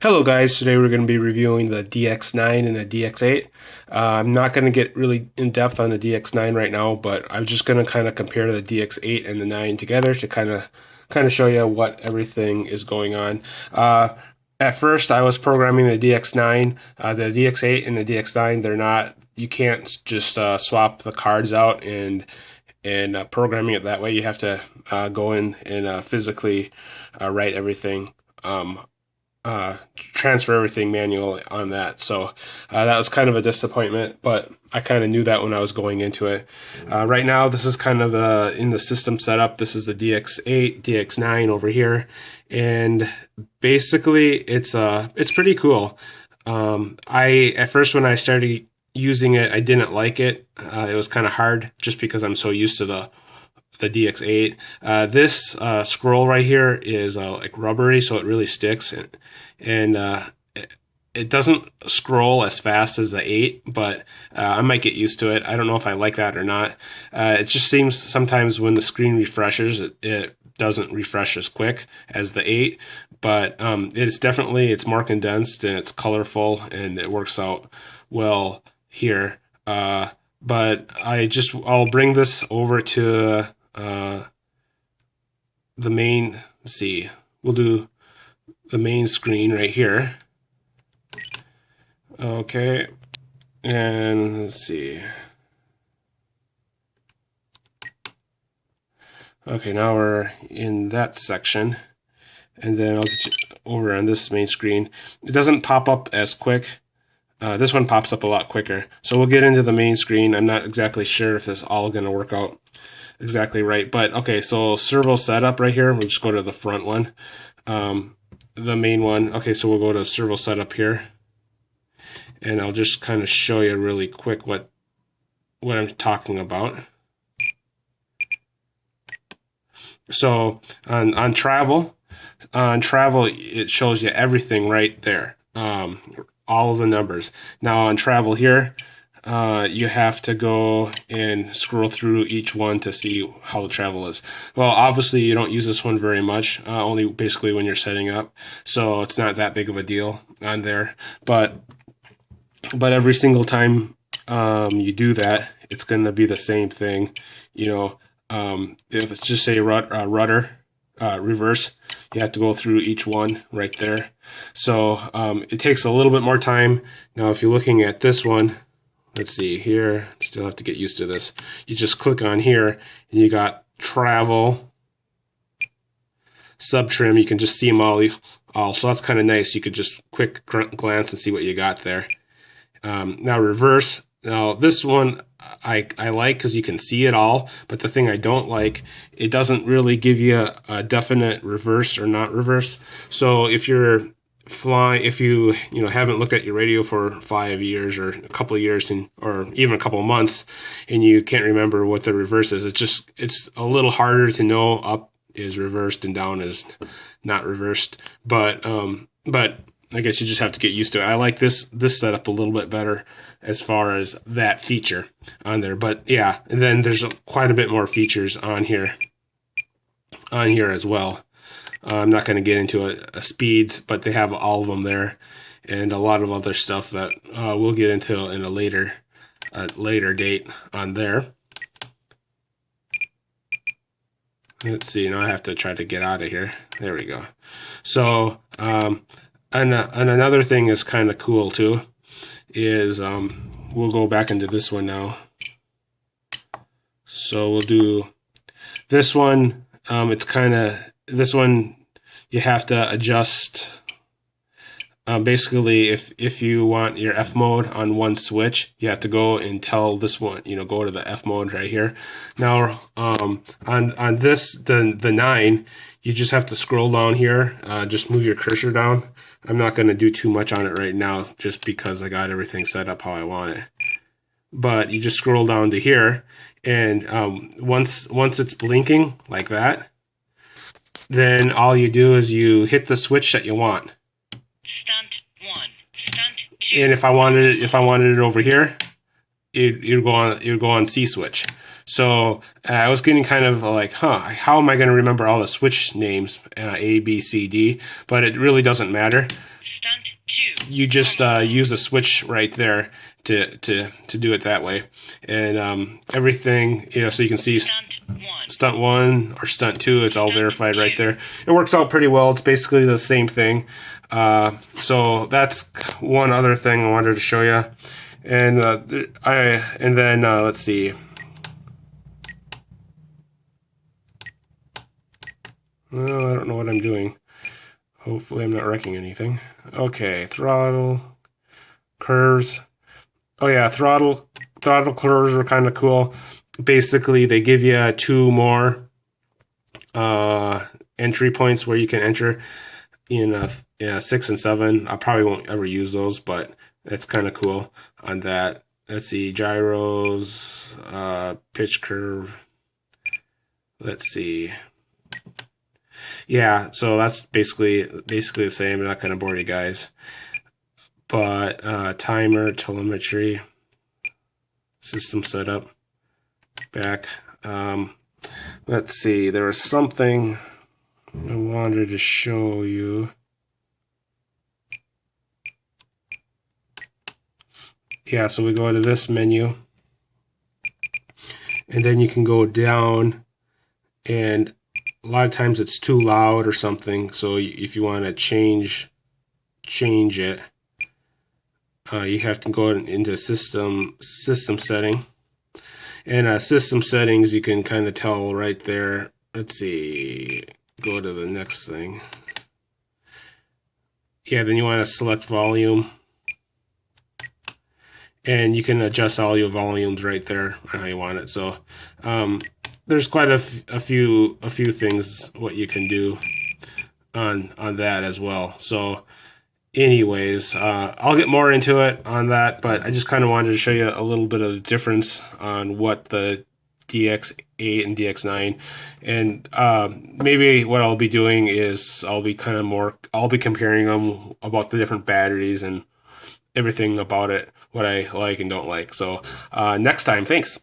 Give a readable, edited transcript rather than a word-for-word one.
Hello guys, today we're going to be reviewing the Dx9 and the Dx8. I'm not going to get really in depth on the Dx9 right now, but I'm just going to kind of compare the Dx8 and the 9 together to kind of show you what everything is going on. At first I was programming the Dx9, the Dx8 and the Dx9, they're not, you can't just swap the cards out and programming it that way. You have to go in and physically write everything. Transfer everything manually on that. So that was kind of a disappointment, but I kind of knew that when I was going into it. Right now, this is kind of in the system setup. This is the Dx8, Dx9 over here, and basically it's pretty cool. At first when I started using it, I didn't like it. It was kind of hard just because I'm so used to the Dx8. This scroll right here is like rubbery, so it really sticks, and it doesn't scroll as fast as the 8, but I might get used to it. I don't know if I like that or not. It just seems sometimes when the screen refreshes, it doesn't refresh as quick as the 8, but it's more condensed and it's colorful and it works out well here. But I'll bring this over to the main, let's see, we'll do the main screen right here. Okay, and let's see. Okay, now we're in that section, and then I'll get you over on this main screen. It doesn't pop up as quick. This one pops up a lot quicker. So we'll get into the main screen. I'm not exactly sure if this is all going to work out exactly right, but okay, so servo setup right here. We'll just go to the front one, the main one. Okay, so we'll go to servo setup here, and I'll just kind of show you really quick what I'm talking about. So on travel, it shows you everything right there, all of the numbers. Now on travel here, you have to go and scroll through each one to see how the travel is. Well, obviously you don't use this one very much, only basically when you're setting up, so it's not that big of a deal on there. But every single time you do that, it's going to be the same thing. You know, if it's just say rudder, reverse, you have to go through each one right there. So it takes a little bit more time. Now, if you're looking at this one, let's see here, still have to get used to this. You just click on here and you got travel, subtrim. You can just see them all. So that's kind of nice. You could just quick glance and see what you got there. Now reverse. Now this one I like because you can see it all, but the thing I don't like, it doesn't really give you a definite reverse or not reverse. So if you're flying, if you haven't looked at your radio for 5 years or a couple of years or even a couple of months, and you can't remember what the reverse is, it's a little harder to know up is reversed and down is not reversed. But I guess you just have to get used to it. I like this setup a little bit better as far as that feature on there. But yeah, and then there's quite a bit more features on here as well. I'm not going to get into speeds, but they have all of them there, and a lot of other stuff that we'll get into in a later date on there. Let's see. Now I have to try to get out of here. There we go. So and another thing is kind of cool too is we'll go back into this one now. So we'll do this one. This one you have to adjust. Basically, if you want your F mode on one switch, you have to go and tell this one, go to the F mode right here. Now, on this, the 9, you just have to scroll down here. Just move your cursor down. I'm not going to do too much on it right now, just because I got everything set up how I want it. But you just scroll down to here, and once it's blinking like that, then all you do is you hit the switch that you want. Stunt 1, stunt 2. And if I wanted it over here, you'd go on C switch. So I was getting kind of like, how am I going to remember all the switch names, A, B, C, D? But it really doesn't matter. Stunt you just use the switch right there to do it that way, and everything, so you can see stunt 1 or stunt 2. It's all verified right there. It works out pretty well. It's basically the same thing. So that's one other thing I wanted to show you, and then let's see. Well, I don't know what I'm doing. Hopefully I'm not wrecking anything. Okay, throttle, curves. Oh yeah, throttle curves are kind of cool. Basically, they give you 2 more entry points where you can enter in 6 and 7. I probably won't ever use those, but that's kind of cool on that. Let's see, gyros, pitch curve. Let's see. Yeah, so that's basically the same. I'm not going to bore you guys. But timer, telemetry, system setup, back. Let's see, there was something I wanted to show you. Yeah, so we go to this menu, and then you can go down, and a lot of times it's too loud or something, so if you want to change it, you have to go into system setting, and system settings you can kind of tell right there. Let's see, go to the next thing. Yeah, then you want to select volume, and you can adjust all your volumes right there how you want it. So there's quite a few things what you can do on that as well. So anyways, I'll get more into it on that, but I just kind of wanted to show you a little bit of difference on what the Dx8 and Dx9, and maybe what I'll be doing is I'll be comparing them about the different batteries and everything about it, what I like and don't like. So next time, thanks.